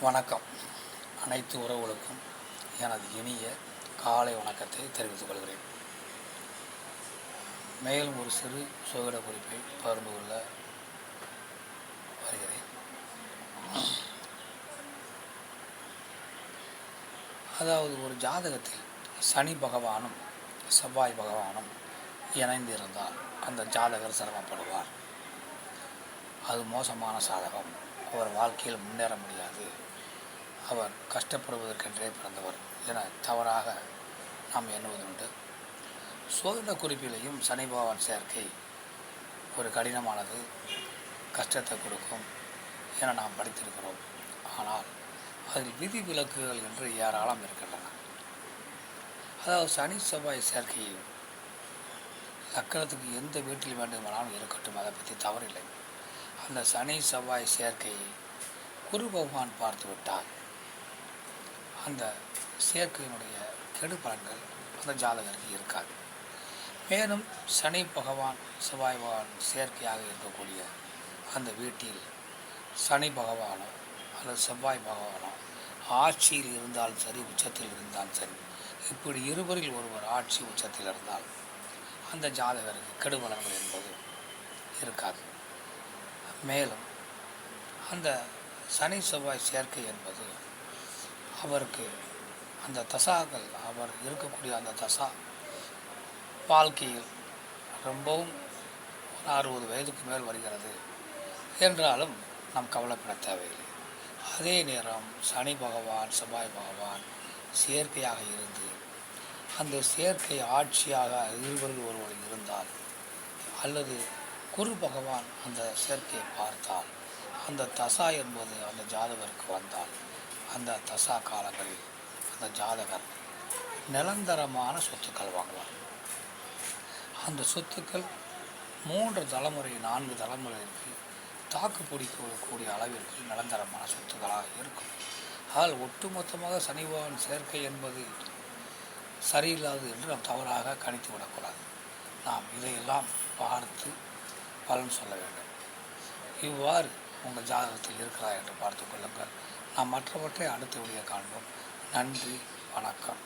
வணக்கம். அனைத்து உறவுகளுக்கும் எனது இனிய காலை வணக்கத்தை தெரிவித்துக் கொள்கிறேன். மேலும் ஒரு சிறு சோதிட குறிப்பை பகிர்ந்து கொள்ள வருகிறேன். அதாவது ஒரு ஜாதகத்தில் சனி பகவானும் செவ்வாய் பகவானும் இணைந்திருந்தால் அந்த ஜாதகர் சிரமப்படுவார். அது மோசமான சாதகம். அவர் வாழ்க்கையில் முன்னேற முடியாது. அவர் கஷ்டப்படுவதற்கென்றே பிறந்தவர் என தவறாக நாம் எண்ணுவதுண்டு. சோதனை குறிப்பிலேயும் சனி பகவான் சேர்க்கை ஒரு கடினமானது, கஷ்டத்தை கொடுக்கும் என நாம் படித்திருக்கிறோம். ஆனால் அதில் விதி விலக்குகள் என்று ஏராளம் இருக்கின்றன. அதாவது சனி செவ்வாய் சேர்க்கையை லக்கணத்துக்கு எந்த வீட்டில் வேண்டுமானாலும் இருக்கட்டும், அதை பற்றி தவறில்லை. அந்த சனி செவ்வாய் சேர்க்கையை குரு பகவான் பார்த்து விட்டால் அந்த சேர்க்கையினுடைய கெடு பலன்கள் அந்த ஜாதகருக்கு இருக்காது. மேலும் சனி பகவான் செவ்வாய் பகவான் சேர்க்கையாக இருக்கக்கூடிய அந்த வீட்டில் சனி பகவானோ அல்லது செவ்வாய் பகவானோ ஆட்சியில் இருந்தாலும் சரி, உச்சத்தில் இருந்தாலும் சரி, இப்படி இருவரில் ஒருவர் ஆட்சி உச்சத்தில் இருந்தால் அந்த ஜாதகருக்கு கெடுபலன்கள் என்பது இருக்காது. மேலும் அந்த சனி செவ்வாய் சேர்க்கை என்பது அவருக்கு அந்த தசாக்கள், அவர் இருக்கக்கூடிய அந்த தசா வாழ்க்கையில் ரொம்பவும் 60 வயதுக்கு மேல் வருகிறது என்றாலும் நாம் கவலைப்பட தேவையில்லை. அதே நேரம் சனி பகவான் செவ்வாய் பகவான் சேர்க்கையாக இருந்து அந்த சேர்க்கை ஆட்சியாக இருவரில் ஒருவர் இருந்தால் அல்லது குரு பகவான் அந்த சேர்க்கையை பார்த்தால் அந்த தசா என்பது அந்த ஜாதகருக்கு வந்தால் அந்த தசா காலங்களில் அந்த ஜாதகர் நிரந்தரமான சொத்துக்கள் வாங்குவார். அந்த சொத்துக்கள் 3 தலைமுறை 4 தலைமுறைக்கு தாக்கு பிடிக்கக்கூடிய அளவிற்கு நிரந்தரமான சொத்துக்களாக இருக்கும். ஆனால் ஒட்டுமொத்தமாக சனி பகவான் சேர்க்கை என்பது சரியில்லாதது என்று நாம் தவறாக கணித்து விடக்கூடாது. நாம் இதையெல்லாம் பார்த்து பலன் சொல்ல வேண்டும். இவ்வாறு உங்கள் ஜாதகத்தில் இருக்கிறதா என்று பார்த்து கொள்ளுங்கள். நாம் மற்றவற்றை அடுத்த வீடியோ காண்போம். நன்றி, வணக்கம்.